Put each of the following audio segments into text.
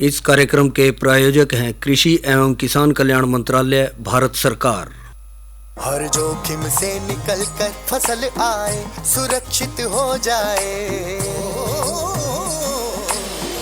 इस कार्यक्रम के प्रायोजक हैं कृषि एवं किसान कल्याण मंत्रालय, भारत सरकार। हर जोखिम से निकल कर फसल आए, सुरक्षित हो जाए।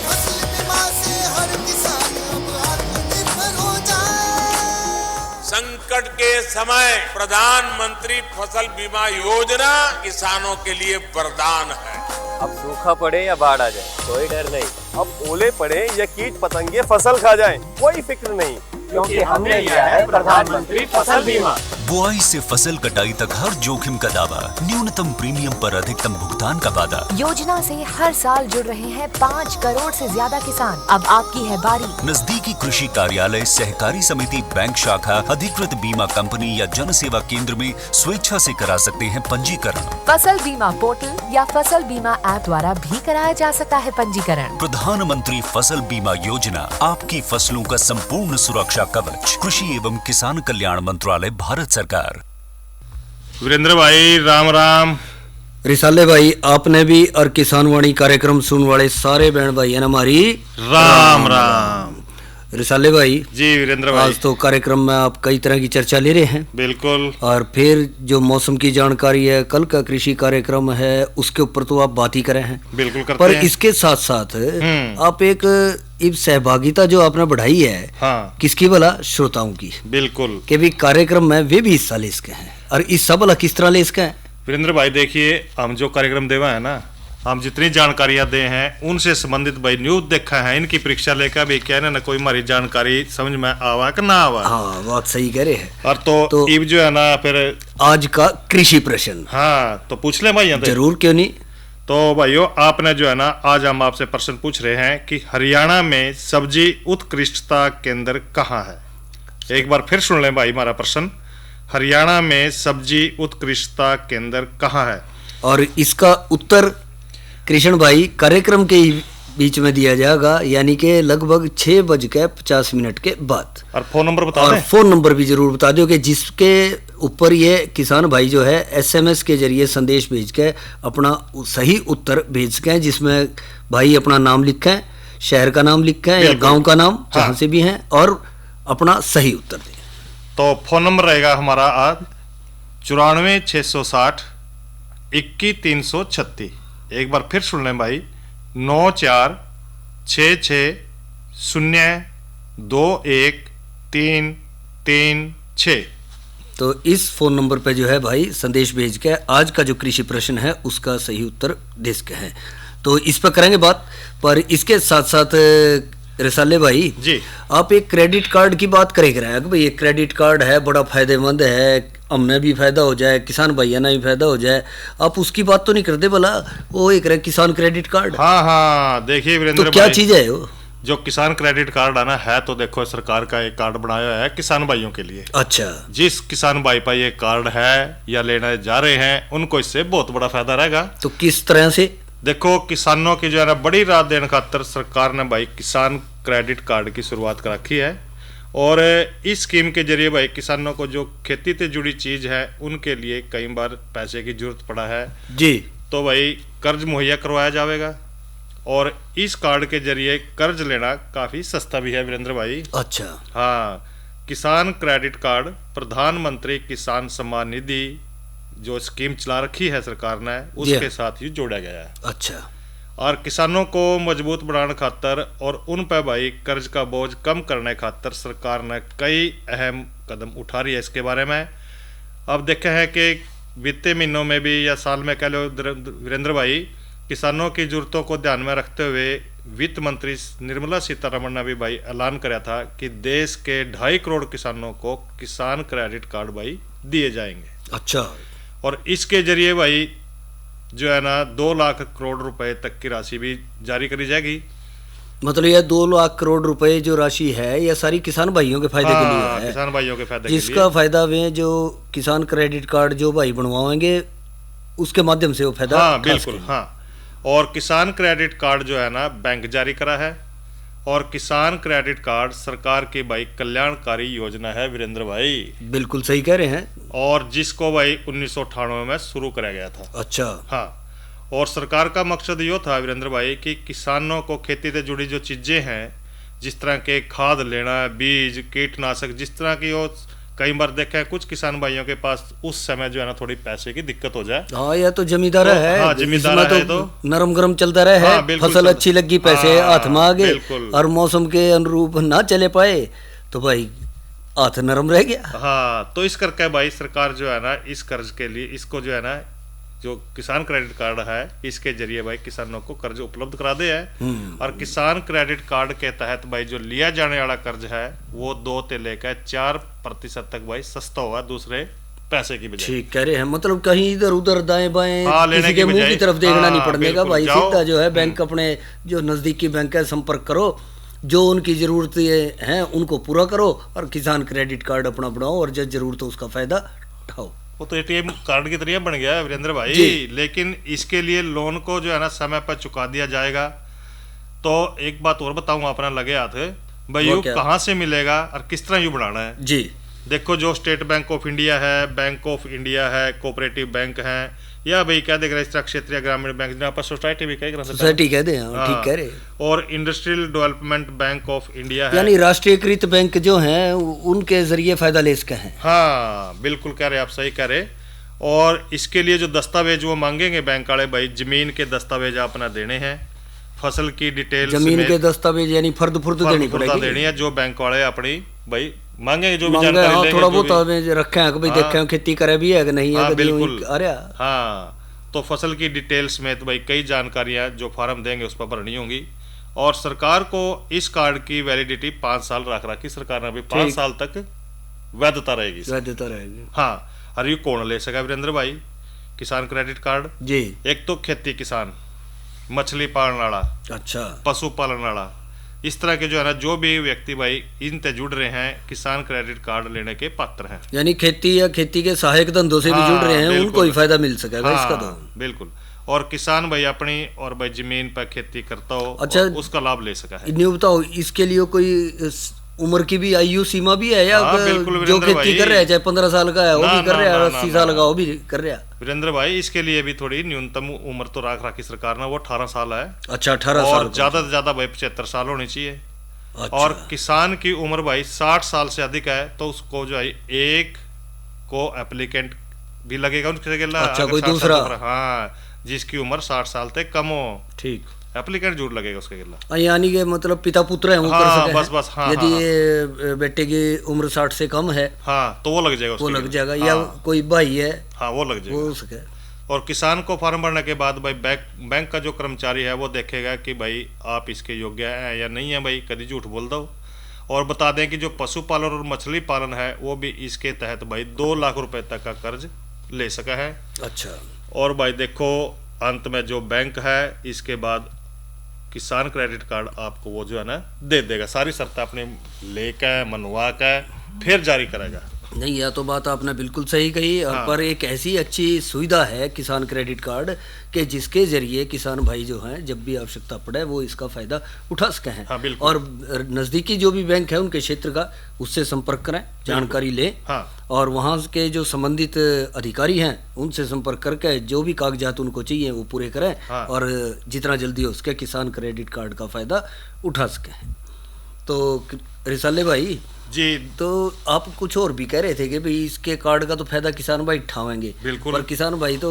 फसल बीमा से हर किसान अब आत्मनिर्भर हो जाए। संकट के समय प्रधानमंत्री फसल बीमा योजना किसानों के लिए वरदान है। अब सूखा पड़े या बाढ़ आ जाए, कोई डर नहीं। अब ओले पड़े या कीट पतंगे फसल खा जाए, कोई फिक्र नहीं, क्योंकि हमने लिया है प्रधानमंत्री फसल बीमा। बुआई से फसल कटाई तक हर जोखिम का दावा, न्यूनतम प्रीमियम पर अधिकतम भुगतान का वादा। योजना से हर साल जुड़ रहे हैं 5 करोड़ से ज्यादा किसान। अब आपकी है बारी। नजदीकी कृषि कार्यालय, सहकारी समिति, बैंक शाखा, अधिकृत बीमा कंपनी या जन सेवा केंद्र में स्वेच्छा से करा सकते हैं पंजीकरण। फसल बीमा पोर्टल या फसल बीमा ऐप द्वारा भी कराया जा सकता है पंजीकरण। प्रधानमंत्री फसल बीमा योजना, आपकी फसलों का संपूर्ण सुरक्षा कवच। कृषि एवं किसान कल्याण मंत्रालय, भारत सरकार। वीरेंद्र भाई राम राम। रिसाले भाई, आपने भी और किसान वाणी कार्यक्रम सुनने वाले सारे बहन भाई है हमारी राम राम। रिसाले भाई जी वीरेंद्र भाई, आज तो कार्यक्रम में आप कई तरह की चर्चा ले रहे हैं। बिल्कुल। और फिर जो मौसम की जानकारी है, कल का कृषि कार्यक्रम है, उसके ऊपर तो आप बात ही करें हैं। बिल्कुल करते पर हैं। इसके साथ साथ आप एक सहभागिता जो आपने बढ़ाई है, हाँ, किसकी भला? श्रोताओं की। बिल्कुल कि भी कार्यक्रम में वे भी हिस्सा ले सके हैं, और इस सब भला किस तरह ले सके हैं? वीरेंद्र भाई देखिए, हम जो कार्यक्रम देवा है ना, हम जितनी जानकारियां दे हैं उनसे संबंधित भाई न्यूज देखा है, इनकी परीक्षा लेकर भी क्या है ना, कोई हमारी जानकारी समझ में आवा कि ना आवा। हाँ, बात सही कह रहे हैं। और तो इब जो है ना, फिर आज का कृषि प्रश्न, हाँ, तो पूछ ले भाई। जरूर, क्यों नहीं। तो भाइयों, आपने जो है ना, आज हम आपसे प्रश्न पूछ रहे हैं कि हरियाणा में सब्जी उत्कृष्टता केंद्र कहाँ है। एक बार फिर सुन लें भाई हमारा प्रश्न, हरियाणा में सब्जी उत्कृष्टता केंद्र कहाँ है। और इसका उत्तर कृष्ण भाई कार्यक्रम के बीच में दिया जाएगा, यानी कि लगभग 6:50 के बाद। और फोन नंबर बता और दें। फोन नंबर भी जरूर बता दो कि जिसके ऊपर ये किसान भाई जो है SMS के जरिए संदेश भेज के अपना सही उत्तर भेज सकें, जिसमें भाई अपना नाम लिखें, शहर का नाम लिखें या गांव का नाम, हाँ, जहां से भी हैं, और अपना सही उत्तर दें। तो फोन नंबर रहेगा हमारा आज 94 660 21 336। एक बार फिर सुन लें भाई, 94 66 0 2 1 3 3 6। तो इस फोन नंबर पे जो है भाई संदेश भेज के आज का जो कृषि प्रश्न है उसका सही उत्तर दे सके हैं। तो इस पर करेंगे बात। पर इसके साथ साथ रिसाले भाई जी, आप एक क्रेडिट कार्ड की बात करेंगे कि भाई ये क्रेडिट कार्ड है, बड़ा फायदेमंद है, हमने भी फायदा हो जाए, किसान भैया ना भी फायदा हो जाए। आप उसकी बात तो नहीं करते भला? वो एक किसान क्रेडिट कार्ड। हाँ हाँ, देखिए वीरेंद्र तो क्या भाई, चीज है वो? जो किसान क्रेडिट कार्ड आना है, तो देखो सरकार का एक कार्ड बनाया है किसान भाइयों के लिए। अच्छा। जिस किसान भाई पर ये कार्ड है या लेने जा रहे हैं, उनको इससे बहुत बड़ा फायदा रहेगा। तो किस तरह से? देखो, किसानों की जो है ना बड़ी राहत देने खातर सरकार ने भाई किसान क्रेडिट कार्ड की शुरुआत कर रखी है। और इस स्कीम के जरिए भाई किसानों को जो खेती से जुड़ी चीज है उनके लिए कई बार पैसे की जरूरत पड़ा है जी, तो भाई कर्ज मुहैया करवाया जाएगा। और इस कार्ड के जरिए कर्ज लेना काफी सस्ता भी है वीरेंद्र भाई। अच्छा। हाँ, किसान क्रेडिट कार्ड प्रधानमंत्री किसान सम्मान निधि जो स्कीम चला रखी है सरकार ने, उसके साथ ही जोड़ा गया है। अच्छा। और किसानों को मजबूत बनाने खातर और उन पर भाई कर्ज का बोझ कम करने खातर सरकार ने कई अहम कदम उठा रही है इसके बारे में। अब देखे हैं कि बीते महीनों में भी या साल में कह लो वीरेंद्र भाई, किसानों की जरूरतों को ध्यान में रखते हुए वित्त मंत्री निर्मला सीतारमण ने भी भाई ऐलान कराया था कि देश के 2.5 करोड़ किसानों को किसान क्रेडिट कार्ड भाई दिए जाएंगे। अच्छा। और इसके जरिए भाई जो है ना 2 लाख करोड़ रुपए तक की राशि भी जारी करी जाएगी। मतलब यह 2 लाख करोड़ रुपए जो राशि है, यह सारी किसान भाइयों के फायदे के लिए है। किसान भाइयों के फायदे के जिसका फायदा वे जो किसान क्रेडिट कार्ड जो भाई बनवाएंगे उसके माध्यम से वो फायदा। हाँ बिल्कुल, हाँ। और किसान क्रेडिट कार्ड जो है ना बैंक जारी करा है, और किसान क्रेडिट कार्ड सरकार की भाई कल्याणकारी योजना है वीरेंद्र भाई। बिल्कुल सही कह रहे हैं। और जिसको भाई 1998 में शुरू कराया गया था। अच्छा। हाँ, और सरकार का मकसद यो था वीरेंद्र भाई कि किसानों को खेती से जुड़ी जो चीजें हैं, जिस तरह के खाद लेना, बीज, कीटनाशक, जिस तरह की वो कई बार देखा है कुछ किसान भाइयों के पास उस समय जो है ना थोड़ी पैसे की दिक्कत हो जाए। हाँ, या तो जमींदार तो, है, हाँ, जमींदार इसमें है तो नरम गरम चलता रहे है, बिल्कुल फसल चलता। अच्छी लगी, पैसे हाथ में आ गए, बिल्कुल। और मौसम के अनुरूप ना चले पाए तो भाई हाथ नरम रह गया। हाँ, तो इस करके भाई सरकार जो है ना इस कर्ज के लिए इसको जो है ना जो किसान क्रेडिट कार्ड है इसके जरिए भाई किसानों को कर्ज उपलब्ध करा दे है। और किसान क्रेडिट कार्ड के तहत भाई जो लिया जाने वाला कर्ज है वो 2 से लेकर 4% तक भाई सस्ता हुआ दूसरे पैसे की बजाय। ठीक कह रहे हैं, मतलब कहीं इधर उधर दाएं बाएं हाँ, लेने किसी की के मुंह की बजाय। तरफ देखना नहीं हाँ, पड़ने का बिल्कुल, भाई, जाओ। सीधा जो है बैंक अपने जो नजदीकी बैंक है संपर्क करो, जो उनकी जरूरतें हैं उनको पूरा करो और किसान क्रेडिट कार्ड अपना बनाओ और जब जरूरत हो उसका फायदा उठाओ। वो तो एटीएम कार्ड की तरह बन गया है वीरेंद्र भाई, लेकिन इसके लिए लोन को जो है ना समय पर चुका दिया जाएगा। तो एक बात और बताऊं अपना लगे हाथ भाई, यू कहाँ से मिलेगा और किस तरह यू बढ़ाना है। जी देखो, जो स्टेट बैंक ऑफ इंडिया है, बैंक ऑफ इंडिया है, कोऑपरेटिव बैंक है, या भाई क्या देख रहे हैं क्षेत्रीय ग्रामीण बैंक जहाँ पर सोसाइटी भी कह सोसाइटी कहते हैं, ठीक कह रहे, और industrial development bank of India है, यानी राष्ट्रीयकृत बैंक जो हैं उनके जरिए फायदा ले सके हैं। हाँ बिल्कुल कह रहे, आप सही कह रहे। और इसके लिए जो दस्तावेज वो मांगेंगे बैंक वाले भाई, जमीन के दस्तावेज अपना देने हैं, फसल की डिटेल, जमीन के दस्तावेज यानी फर्द देनी पड़ेगी, है जो बैंक वाले अपनी भाई मांगेंगे, जो भी मांगे, जानकारी हाँ, लेंगे, थोड़ा बहुत रखे हैं कि भाई देखें खेती करे भी है कि नहीं है, बिल्कुल। अरे हाँ, तो फसल की डिटेल्स में तो भाई कई जानकारियां जो फॉर्म देंगे उस पर भरनी होंगी। और सरकार को इस कार्ड की वैलिडिटी 5 साल रख रखी सरकार ने, अभी 5 साल तक वैधता रहेगी। हाँ, और ये कौन ले सका वीरेंद्र भाई किसान क्रेडिट कार्ड जी? एक तो खेती किसान, मछली पालन वाला, अच्छा, पशु पालन वाला, इस तरह के जो है ना जो भी व्यक्ति भाई इनसे जुड़ रहे हैं किसान क्रेडिट कार्ड लेने के पात्र हैं। यानी खेती या खेती के सहायक धंधों से भी जुड़ रहे हैं, उनको ही फायदा मिल सकेगा इसका तो। बिल्कुल। और किसान भाई अपनी और भाई जमीन पर खेती करता हो, अच्छा, उसका लाभ ले सका है। न्यू बताओ, इसके लिए कोई उम्र की भी आयु सीमा भी है या जो खेती कर रहा है चाहे 15 साल का है वो भी कर रहा है, 80 साल का वो भी कर रहा है? वीरेंद्र भाई इसके लिए भी थोड़ी न्यूनतम उम्र तो रखी सरकार ने, वो 18 साल है। अच्छा, 18 साल, और ज्यादा से ज्यादा भाई 75 साल होनी चाहिए। अच्छा। और किसान की उम्र भाई 60 साल से अधिक है तो उसको जो है एक को एप्लीकेंट भी लगेगा उसके लिए। अच्छा, कोई दूसरा, हाँ, जिसकी उम्र 60 साल तक कम हो, ठीक, एप्लीकेंट जरूर लगेगा उसके गिला। यानी कि मतलब पिता पुत्र है वो कर सके बस बस, हाँ, यदि ये बेटे की उम्र 60 से कम है हाँ तो वो लग जाएगा, वो लग जाएगा, या कोई भाई है हाँ वो लग जाएगा, वो हो सके। और किसान को फॉर्म भरने के बाद भाई बैंक का जो कर्मचारी है वो देखेगा कि भाई आप इसके योग्य हैं या नहीं है, भाई कभी झूठ बोल दो। और बता दें कि जो पशुपालन और मछली पालन है वो भी इसके तहत भाई 2 लाख रुपए तक का कर्ज ले सका है। अच्छा, और भाई देखो अंत में जो बैंक है इसके बाद किसान क्रेडिट कार्ड आपको वो जो है ना दे देगा, सारी शर्तें अपने लेकर मनवा कर फिर जारी करेगा। नहीं, यह तो बात आपने बिल्कुल सही कही। हाँ। पर एक ऐसी अच्छी सुविधा है किसान क्रेडिट कार्ड के जिसके जरिए किसान भाई जो हैं जब भी आवश्यकता पड़े वो इसका फायदा उठा सके हैं। हाँ, बिल्कुल। और नज़दीकी जो भी बैंक है उनके क्षेत्र का उससे संपर्क करें, जानकारी लें। हाँ। और वहाँ के जो संबंधित अधिकारी हैं उनसे संपर्क करके जो भी कागजात उनको चाहिए वो पूरे करें। हाँ। और जितना जल्दी हो सके किसान क्रेडिट कार्ड का फायदा उठा सकें। तो रिसाले भाई जी, तो आप कुछ और भी कह रहे थे कि भाई इसके कार्ड का तो फायदा किसान भाई उठाएंगे। बिल्कुल। पर किसान भाई तो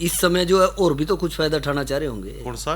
इस समय जो है और भी तो कुछ फायदा उठाना चाह रहे होंगे। कौन सा?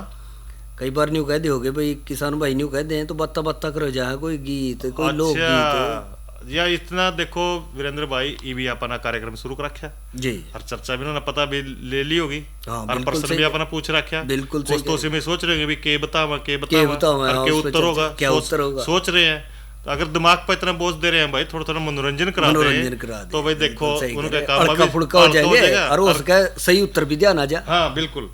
कई बार न्यू कहते होगे भाई किसान भाई न्यू कहते हैं तो बत्ता बत्ता करो जहाँ कोई गीत कोई लोक गीत या इतना देखो वीरेंद्र भाई ये भी अपना कार्यक्रम शुरू कर रखा जी। और चर्चा भी उन्होंने पता भी ले ली होगी। हाँ, और प्रश्न भी अपना पूछ रखा। बिल्कुल सही। दोस्तों से में सोच रहे हैं भी के बतावा के उत्तर होगा, क्या उत्तर होगा सोच रहे हैं। तो अगर दिमाग पर इतना बोझ दे रहे हैं भाई थोड़ा थोड़ा मनोरंजन करा दे तो भाई देखो उनका काम भी फुड़का हो जाएगा और हो सके सही उत्तर भी ध्यान आ जाए। हाँ बिल्कुल।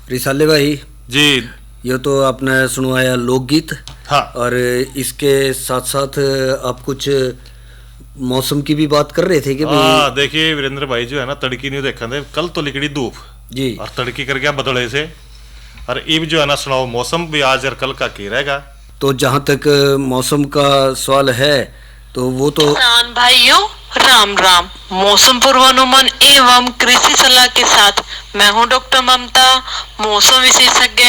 रिसाले भाई जी, ये तो आपने सुनवाया लोकगीत। हाँ। और इसके साथ साथ आप कुछ मौसम की भी बात कर रहे थे कि हाँ, देखिए वीरेंद्र भाई जो है ना, तड़की नहीं देखा थे, कल तो लिकड़ी धूप जी, और तड़की कर गया बदले से, और इब जो है ना सुनाओ मौसम भी आज और कल का की रहेगा। तो जहाँ तक मौसम का सवाल है तो वो तो किसान भाइयों राम राम। मौसम पूर्वानुमान एवं कृषि सलाह के साथ मैं हूं डॉक्टर ममता, मौसम विशेषज्ञ,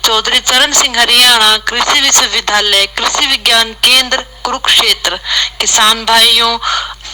चौधरी चरण सिंह, हरियाणा कृषि विश्वविद्यालय, कृषि विज्ञान केंद्र कुरुक्षेत्र। किसान भाइयों,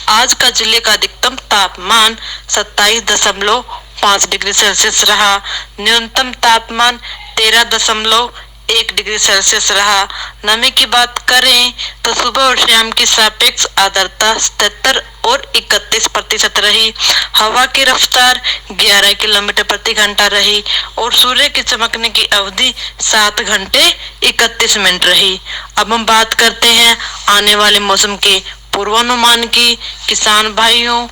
आज का जिले का अधिकतम तापमान 27.5 डिग्री सेल्सियस रहा। न्यूनतम तापमान 13.1 डिग्री सेल्सियस रहा। नमी की बात करें तो सुबह और शाम की सापेक्ष आर्द्रता 77 और 31% रही। हवा की रफ्तार 11 किलोमीटर प्रति घंटा रही और सूर्य की चमकने की अवधि 7 घंटे 31 मिनट रही। अब हम बात करते हैं आने वाले मौसम के पूर्वानुमान की। किसान भाइयों,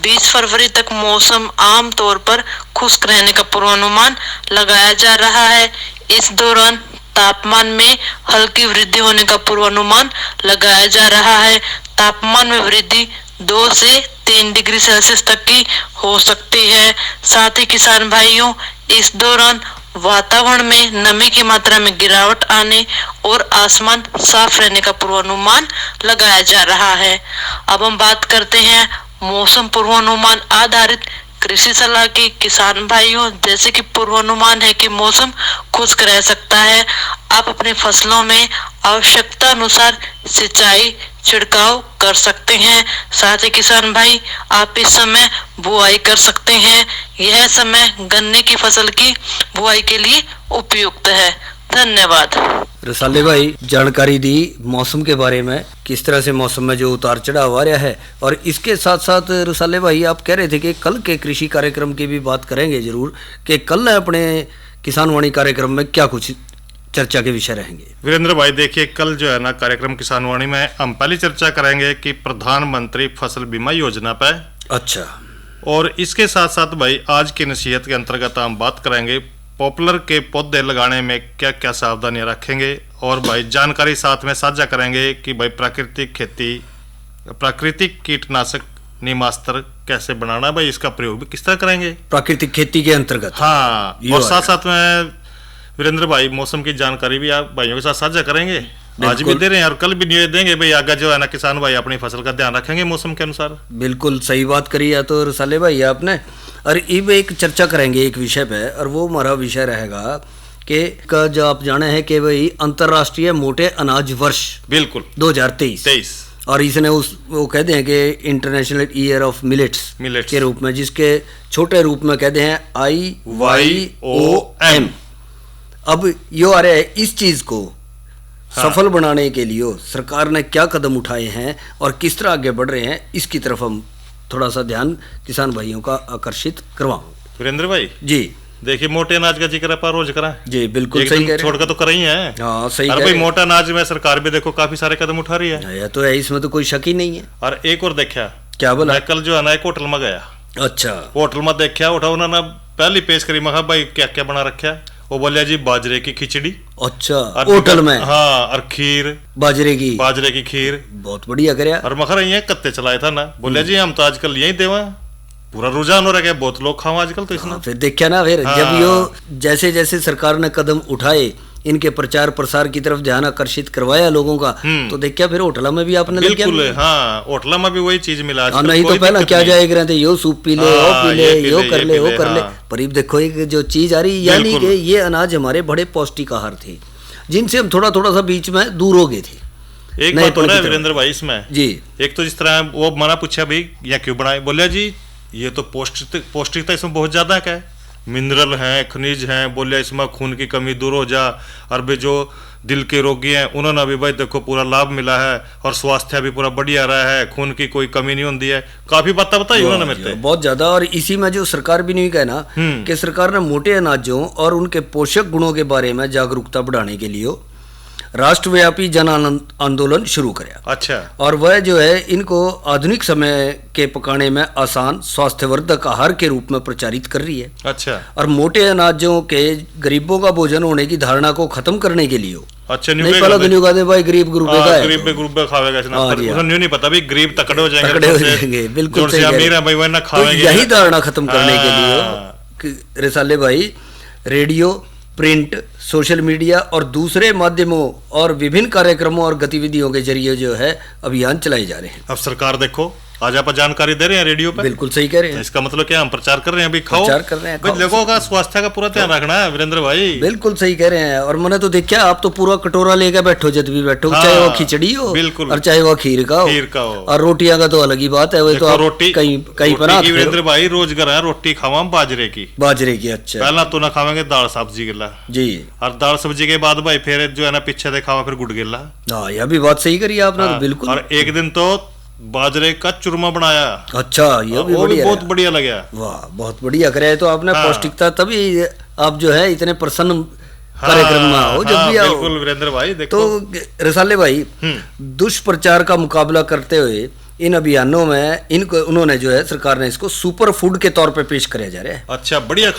20 फरवरी तक मौसम आम तौर पर खुश्क रहने का पूर्वानुमान लगाया जा रहा है। इस दौरान तापमान में हल्की वृद्धि होने का पूर्वानुमान लगाया जा रहा है। तापमान में वृद्धि 2 से 3 डिग्री सेल्सियस तक की हो सकती है। साथ ही किसान भाइयों, इस दौरान वातावरण में नमी की मात्रा में गिरावट आने और आसमान साफ रहने का पूर्वानुमान लगाया जा रहा है। अब हम बात करते हैं मौसम पूर्वानुमान आधारित कृषि सलाह की। किसान भाइयों, जैसे कि पूर्वानुमान है कि मौसम खुश्क रह सकता है। आप अपनी फसलों में आवश्यकता अनुसार सिंचाई छिड़काव कर सकते हैं। साथ ही किसान भाई आप इस समय बुआई कर सकते हैं। यह समय गन्ने की फसल की बुआई के लिए उपयुक्त है। धन्यवाद। रसाले भाई जानकारी दी मौसम के बारे में, किस तरह से मौसम में जो उतार चढ़ाव आ रहा है। और इसके साथ साथ रसाले भाई आप कह रहे थे कि कल के कृषि कार्यक्रम की भी बात करेंगे जरूर, कि कल अपने किसान वाणी कार्यक्रम में क्या कुछ चर्चा के विषय रहेंगे। वीरेंद्र भाई देखिए, कल जो है ना कार्यक्रम किसान वाणी में हम पहली चर्चा करेंगे कि प्रधानमंत्री फसल बीमा योजना पे। अच्छा। और इसके साथ साथ भाई आज की नसीहत के अंतर्गत हम बात करेंगे पॉपुलर के पौधे लगाने में क्या क्या सावधानियां रखेंगे। और भाई जानकारी साथ में साझा करेंगे कि भाई प्राकृतिक कीटनाशक नीमास्त्र कैसे बनाना, भाई इसका प्रयोग भी किस तरह करेंगे प्राकृतिक खेती के अंतर्गत। हाँ, और साथ साथ में वीरेंद्र भाई मौसम की जानकारी भी आप भाइयों के साथ साझा करेंगे। आज भी दे रहे हैं और कल भी निवेदन देंगे भाई, आगे जो है ना किसान भाई अपनी फसल का ध्यान रखेंगे मौसम के अनुसार। बिल्कुल सही बात करी है तो रसाले भाई आपने। और अब एक चर्चा करेंगे एक विषय पे, और वो हमारा विषय रहेगा कि का जो आप जाने हैं कि भाई अंतर्राष्ट्रीय मोटे अनाज वर्ष बिल्कुल 2023 और इसने वो कहते हैं कि इंटरनेशनल ईयर ऑफ मिलेट्स के रूप में, जिसके छोटे रूप में कहते हैं IYOM। अब यो आ रहा है इस चीज को सफल बनाने के लिए सरकार ने क्या कदम उठाए हैं और किस तरह आगे बढ़ रहे हैं, इसकी तरफ हम थोड़ा सा ध्यान किसान भाइयों का आकर्षित करवाऊं। वीरेंद्र भाई जी देखिए, मोटे अनाज का जिक्र अपन रोज करा जी, बिल्कुल सही कह रहे हैं। छोड़कर तो कर ही है। हाँ सही भाई, मोटा अनाज में सरकार भी देखो काफी सारे कदम उठा रही है। ये तो है, इसमें तो कोई शक ही नहीं है। और एक और देखा क्या बोला, मैं कल जो है ना एक होटल में गया। अच्छा। होटल में देखा उठा उन्होंने पहली पेश करी, मैं भाई क्या क्या बना रखा, वो बोलिया जी बाजरे की खिचड़ी। अच्छा, होटल में? हाँ, और खीर बाजरे की खीर। बहुत बढ़िया करया। और मखर ये कत्ते चलाए था ना, बोलिया जी हम तो आजकल यही देवा, पूरा रुझान हो रहा है, बहुत लोग खाओ आजकल तो इसमें। फिर देखा ना, फिर जब यो जैसे जैसे सरकार ने कदम उठाए, इनके प्रचार प्रसार की तरफ ध्यान आकर्षित करवाया लोगों का, तो देखा फिर होटल में भी आपने बिल्कुल, हाँ होटल में भी वही चीज मिला। नहीं तो पहला क्या जाएगा थे, यो सूप पी ले, वो पी ले, यो कर ले, वो कर ले। पर अब देखो एक जो चीज आ रही, यानी कि ये अनाज हमारे बड़े पौष्टिक आहार थे, जिनसे हम थोड़ा थोड़ा सा बीच में दूर हो गए थे। एक बात हो रहा है वीरेंद्र भाई इसमें जी, एक तो जिस तरह वो मना पूछा भाई या क्यों बनाए, बोले जी ये तो पौष्टिकता इसमें बहुत ज्यादा है, मिनरल हैं, खनिज हैं, बोले इसमें खून की कमी दूर हो जा। और भी जो दिल के रोगी हैं उन्होंने भी भाई देखो पूरा लाभ मिला है, और स्वास्थ्य भी पूरा बढ़िया रहा है, खून की कोई कमी नहीं होती है। काफी बातें बताई उन्होंने मेरे बहुत ज्यादा। और इसी में जो सरकार भी नहीं कहना कि सरकार ने मोटे अनाजों और उनके पोषक गुणों के बारे में जागरूकता बढ़ाने के लिए राष्ट्रव्यापी जन आंदोलन शुरू कराया। अच्छा। और वह जो है इनको आधुनिक समय के पकाने में आसान स्वास्थ्यवर्धक आहार के रूप में प्रचारित कर रही है। अच्छा। और मोटे अनाजों के गरीबों का भोजन होने की धारणा को खत्म करने के लिए। अच्छा, नहीं पहला तो नहीं कहते भाई गरीब ग्रुप का है, गरीब खावेगा, उन्हें नहीं पता भाई गरीब तकड़े हो जाएंगे। बिल्कुल सही अमीर है भाई वह ना खावेंगे। यही धारणा खत्म करने के लिए रिसाले भाई रेडियो, प्रिंट, सोशल मीडिया और दूसरे माध्यमों और विभिन्न कार्यक्रमों और गतिविधियों के जरिए जो है अभियान चलाए जा रहे हैं। अब सरकार देखो आज आप जानकारी दे रहे हैं रेडियो पे, बिल्कुल सही कह रहे हैं। इसका मतलब क्या हम प्रचार कर रहे हैं, अभी खाओ, प्रचार कर रहे हैं, लोगों का स्वास्थ्य का पूरा ध्यान रखना है वीरेंद्र भाई। बिल्कुल सही कह रहे हैं। और मैंने तो देखा आप तो पूरा कटोरा लेकर बैठो जब भी बैठो, चाहे वो खिचड़ी हो बिल्कुल, और चाहे वो खीर का हो, और रोटियां का तो अलग ही बात है। वो तो रोटी कहीं पर वीरेंद्र भाई रोज घर है रोटी खावा बाजरे की। अच्छा, पहला तो ना खावेंगे दाल सब्जी गिला जी, और दाल सब्जी के बाद भाई फिर जो है ना पीछे से खावा फिर गुड़ गिला। हाँ, यह भी बात सही करी आपने बिल्कुल। और एक दिन तो बाजरे का चूरमा बनाया। अच्छा, ये भी बहुत बढ़िया लगा। वाह, बहुत बढ़िया करे तो आपने। पौष्टिकता तभी आप जो है इतने प्रसन्न कार्यक्रम में आओ जब भी आओ। बिल्कुल वीरेंद्र भाई देखो। तो रसाले भाई दुष्प्रचार का मुकाबला करते हुए इन अभियानों में इनको उन्होंने जो है सरकार ने इसको सुपर फूड के तौर पे पेश किया जा रहा है। अच्छा, बढ़िया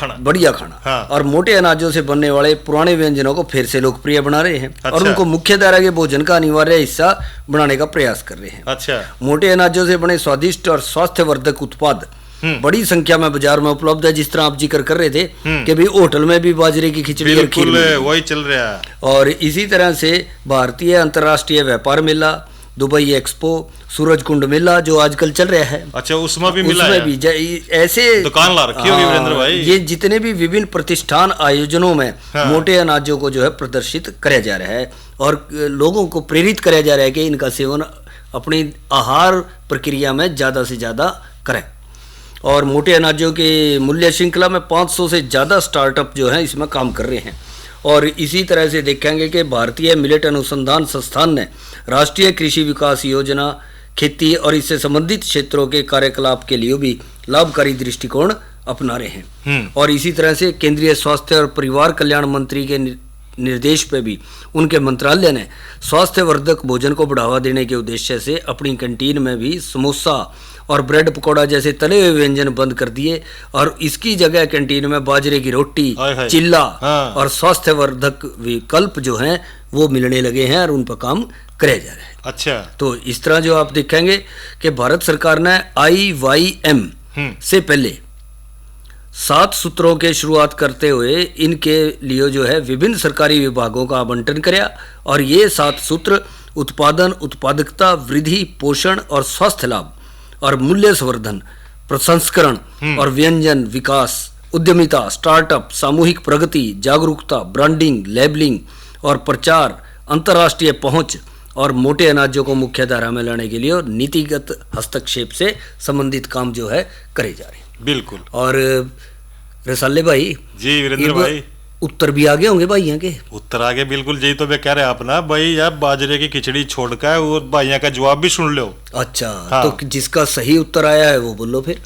खाना। हाँ। और मोटे अनाजों से बनने वाले पुराने व्यंजनों को फिर से लोकप्रिय बना रहे हैं। अच्छा। और उनको मुख्य धारा के भोजन का अनिवार्य हिस्सा बनाने का प्रयास कर रहे हैं। अच्छा। मोटे अनाजों से बने स्वादिष्ट और स्वास्थ्यवर्धक उत्पाद बड़ी संख्या में बाजार में उपलब्ध है। जिस तरह आप जिक्र कर रहे थे कि भाई होटल में भी बाजरे की खिचड़ी और खीर वही चल रहा है। और इसी तरह से भारतीय अंतर्राष्ट्रीय व्यापार मेला, दुबई एक्सपो, सूरज कुंड मेला जो आजकल चल रहा है, अच्छा उसमें भी मिला उसमें है? भी ऐसे दुकान ला रखी होगी वीरेंद्र भाई। ये जितने भी विभिन्न प्रतिष्ठान आयोजनों में मोटे अनाजों को जो है प्रदर्शित कराया जा रहा है और लोगों को प्रेरित कराया जा रहा है कि इनका सेवन अपनी आहार प्रक्रिया में ज़्यादा से ज़्यादा करें। और मोटे अनाजों के मूल्य श्रृंखला में 500 से ज़्यादा स्टार्टअप जो हैं इसमें काम कर रहे हैं। और इसी तरह से देखेंगे कि भारतीय मिलेट अनुसंधान संस्थान ने राष्ट्रीय कृषि विकास योजना, खेती और इससे संबंधित क्षेत्रों के कार्यकलाप के लिए भी लाभकारी दृष्टिकोण अपना रहे हैं। और इसी तरह से केंद्रीय स्वास्थ्य और परिवार कल्याण मंत्री के निर्देश पे भी उनके मंत्रालय ने स्वास्थ्यवर्धक भोजन को बढ़ावा देने के उद्देश्य से अपनी कैंटीन में भी समोसा और ब्रेड पकौड़ा जैसे तले हुए व्यंजन बंद कर दिए और इसकी जगह कैंटीन में बाजरे की रोटी, चिल्ला और स्वास्थ्यवर्धक विकल्प जो हैं वो मिलने लगे हैं और उन पर काम कराया जा रहा है। अच्छा, तो इस तरह जो आप देखेंगे कि भारत सरकार ने IYM से पहले 7 सूत्रों के शुरुआत करते हुए इनके लिए जो है विभिन्न सरकारी विभागों का आवंटन कराया और ये 7 सूत्र उत्पादन, उत्पादकता, वृद्धि, पोषण और स्वास्थ्य लाभ और मूल्य संवर्धन, प्रसंस्करण और व्यंजन विकास, उद्यमिता, स्टार्टअप, सामूहिक प्रगति, जागरूकता, ब्रांडिंग, लेबलिंग और प्रचार, अंतर्राष्ट्रीय पहुंच और मोटे अनाजों को मुख्य धारा में लाने के लिए और नीतिगत हस्तक्षेप से संबंधित काम जो है करे जा रहे हैं। बिल्कुल। और रसाले भाई जी वीरेंद्र भाई, उत्तर भी आगे होंगे भाइयों के? उत्तर आगे बिल्कुल, यही तो मैं कह रहा अपना भाई, यार बाजरे की खिचड़ी छोड़कर और भाइयों का जवाब भी सुन लो। अच्छा, तो जिसका सही उत्तर आया है वो बोलो फिर।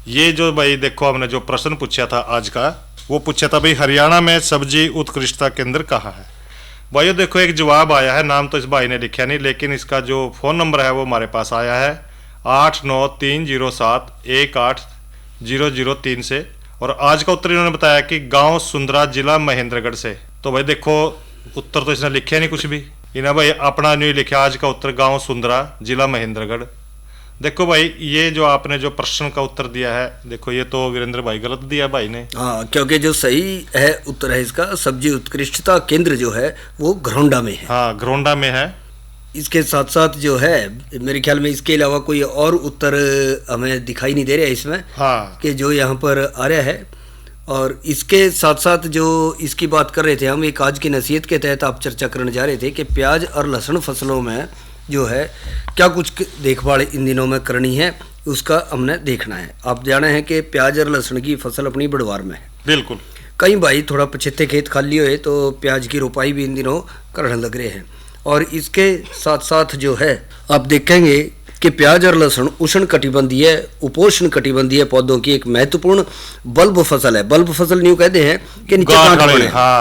ये जो भाई देखो हमने जो प्रश्न पूछा था आज का, वो पूछा था भाई हरियाणा में सब्जी उत्कृष्टता केंद्र कहाँ है। भाइयों देखो एक जवाब आया है, नाम तो इस भाई ने लिखा नहीं, लेकिन इसका जो फोन नंबर है वो हमारे पास आया है 8930718003 से। और आज का उत्तर इन्होंने बताया कि गांव सुंदरा, जिला महेंद्रगढ़ से। तो भाई देखो उत्तर तो इसने लिखा नहीं कुछ भी, इन्हें भाई अपना नहीं लिखा आज का उत्तर, गांव सुंदरा, जिला महेंद्रगढ़। देखो भाई ये जो आपने जो प्रश्न का उत्तर दिया है, देखो ये तो वीरेंद्र भाई गलत दिया भाई ने। हाँ, क्योंकि जो सही है उत्तर है इसका, सब्जी उत्कृष्टता केंद्र जो है वो घरौंडा में है। हाँ, घरौंडा में है। इसके साथ साथ जो है मेरे ख्याल में इसके अलावा कोई और उत्तर हमें दिखाई नहीं दे रहा है इसमें। हाँ, कि जो यहाँ पर आ रहा है। और इसके साथ साथ जो इसकी बात कर रहे थे हम, एक आज की नसीहत के तहत आप चर्चा करने जा रहे थे कि प्याज और लहसुन फसलों में जो है क्या कुछ देखभाल इन दिनों में करनी है, उसका हमने देखना है। आप जाने हैं कि प्याज और लहसुन की फसल अपनी बढ़वार में है। बिल्कुल। कई भाई थोड़ा पछेते खेत खाली हुए तो प्याज की रोपाई भी इन दिनों करने लग रहे हैं। और इसके साथ साथ जो है आप देखेंगे कि प्याज और लहसुन उष्ण कटिबंधीय, उपोष्ण कटिबंधीय पौधों की एक महत्वपूर्ण बल्ब फसल है। बल्ब फसल न्यू कहते हैं कि नीचे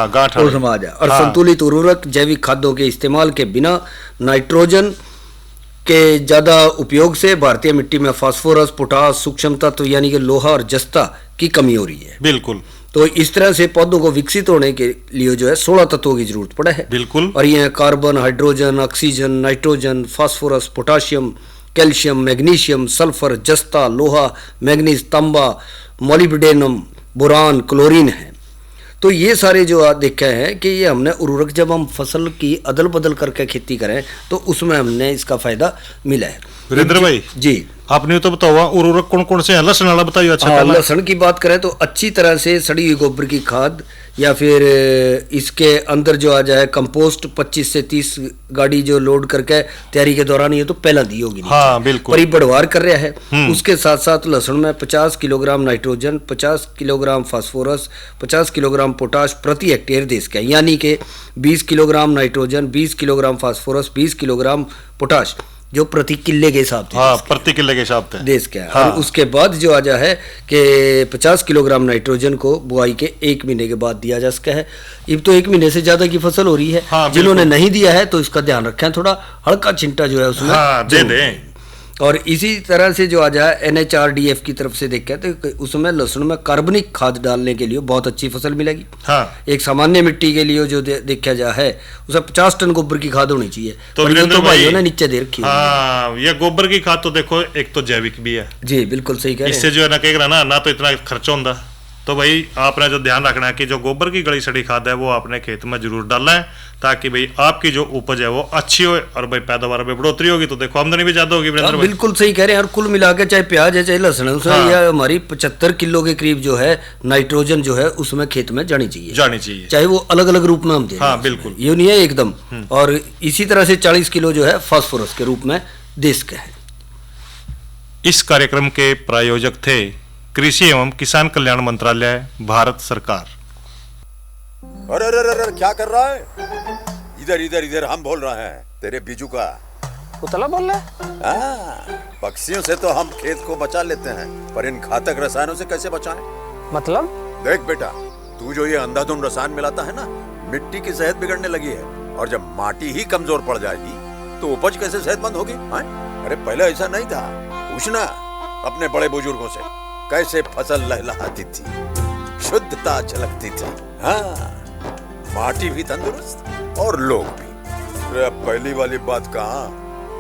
गांठ समाज है। और संतुलित उर्वरक, जैविक खाद्यों के इस्तेमाल के बिना, नाइट्रोजन के ज़्यादा उपयोग से भारतीय मिट्टी में फास्फोरस, पोटास, सूक्ष्म तत्व यानी कि लोहा और जस्ता की कमी हो रही है। बिल्कुल। तो इस तरह से पौधों को विकसित होने के लिए जो है 16 तत्वों की जरूरत पड़ा है। बिल्कुल। और ये carbon, hydrogen, oxygen, nitrogen, phosphorus, potassium, calcium, magnesium, sulphur, जस्ता, लोहा, मैग्नीज, तांबा, मोलिब्डेनम, बोरान, क्लोरीन है। तो ये सारे जो आप देखे हैं कि ये हमने उर्वरक जब हम फसल की अदल बदल करके खेती करें तो उसमें हमने इसका फायदा मिला है। वीरेंद्र भाई जी, आपने तो बताओ उर्वरक कौन कौन से हैं? लहसुन वाला बताइए। अच्छा, लहसुन की बात करें तो अच्छी तरह से सड़ी हुई गोबर की खाद या फिर इसके अंदर जो आ जाए कंपोस्ट 25 से 30 गाड़ी जो लोड करके तैयारी के दौरान ये तो पहला दी होगी। हाँ, बिल्कुल। पर बढ़वार कर रहा है। उसके साथ साथ लहसुन में 50 kilogram nitrogen, 50 kilogram phosphorus, 50 kilogram potash प्रति हेक्टेयर देश का, यानी कि 20 kilogram nitrogen, 20 kilogram phosphorus, 20 kilogram potash जो प्रति किले के हिसाब से। हाँ, प्रति किले के हिसाब से देश का। हाँ। और उसके बाद जो आ जा है कि 50 किलोग्राम नाइट्रोजन को बुआई के 1 महीने के बाद दिया जा सका है। अब तो 1 महीने से ज्यादा की फसल हो रही है। हाँ, जिन्होंने नहीं दिया है तो इसका ध्यान रखें, थोड़ा हल्का चिंटा जो है उसमें दे दें। और इसी तरह से जो आ जाए NHRDF की तरफ से देखें तो उसमें लहसुन में कार्बनिक खाद डालने के लिए बहुत अच्छी फसल मिलेगी। हाँ। एक सामान्य मिट्टी के लिए जो देखा जा है उसमें 50 टन गोबर की खाद होनी चाहिए। तो भाइयों ने नीचे दे रखी है। हाँ, ये गोबर की खाद तो देखो एक तो जैविक भी है। जी बिल्कुल सही कह रहे हैं। इससे जो है ना कह रहा ना तो इतना खर्चा होता तो भाई आपने जो ध्यान रखना है कि जो गोबर की गली सड़ी खाद है वो आपने खेत में जरूर डालना है, ताकि भाई आपकी जो उपज है वो अच्छी हो और भाई पैदावार में बढ़ोतरी होगी, तो देखो आमदनी भी ज्यादा होगी। वीरेंद्र भाई बिल्कुल सही कह रहे हैं। और कुल मिला के चाहे प्याज है चाहे लहसुन है, उसमें यह हमारी 75 किलो के करीब जो है नाइट्रोजन जो है उसमें खेत में जानी चाहिए, चाहे वो अलग अलग रूप में हम दें। हाँ बिल्कुल, ये नहीं है एकदम। और इसी तरह से 40 किलो जो है फास्फोरस के रूप में देश का है। इस कार्यक्रम के प्रायोजक थे कृषि एवं किसान कल्याण मंत्रालय, भारत सरकार। अरे अरे अरे क्या कर रहा है? इधर इधर इधर, हम बोल रहे हैं तेरे बीजू का। पुतला बोल रहा है? पक्षियों से तो हम खेत को बचा लेते हैं, पर इन घातक रसायनों से कैसे बचाएं? मतलब? देख बेटा, तू जो ये अंधाधुंध रसायन मिलाता है ना, मिट्टी की सेहत बिगड़ने लगी है, और जब माटी ही कमजोर पड़ जाएगी तो उपज कैसे सेहतमंद होगी? अरे पहले ऐसा नहीं था। पूछना अपने बड़े बुजुर्गों से, कैसे फसल लहलहाती थी, शुद्धता झलकती थी। हाँ, माटी भी तंदुरुस्त और लोग भी। अरे पहली वाली बात कहाँ?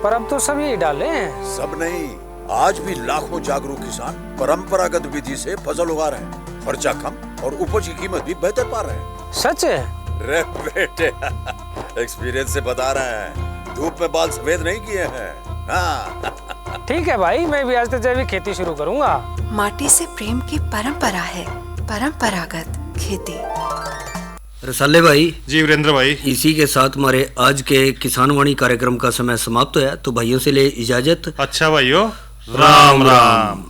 पर अब तो सब यही डाले हैं। सब नहीं, आज भी लाखों जागरूक किसान परंपरागत विधि से फसल उगा रहे हैं। खर्चा कम और उपज की कीमत भी बेहतर पा रहे हैं। सच है? रे बेटे, एक्सपीरियंस से बता रहे हैं, धूप में बाल सफेद नहीं किए हैं। हाँ। ठीक है भाई, मैं भी आज से जैविक खेती शुरू करूंगा। माटी से प्रेम की परंपरा है, परंपरागत खेती। रसाले भाई। जी वीरेंद्र भाई। इसी के साथ हमारे आज के किसानवाणी कार्यक्रम का समय समाप्त हुआ, तो भाइयों से ले इजाजत। अच्छा भाइयों, राम राम।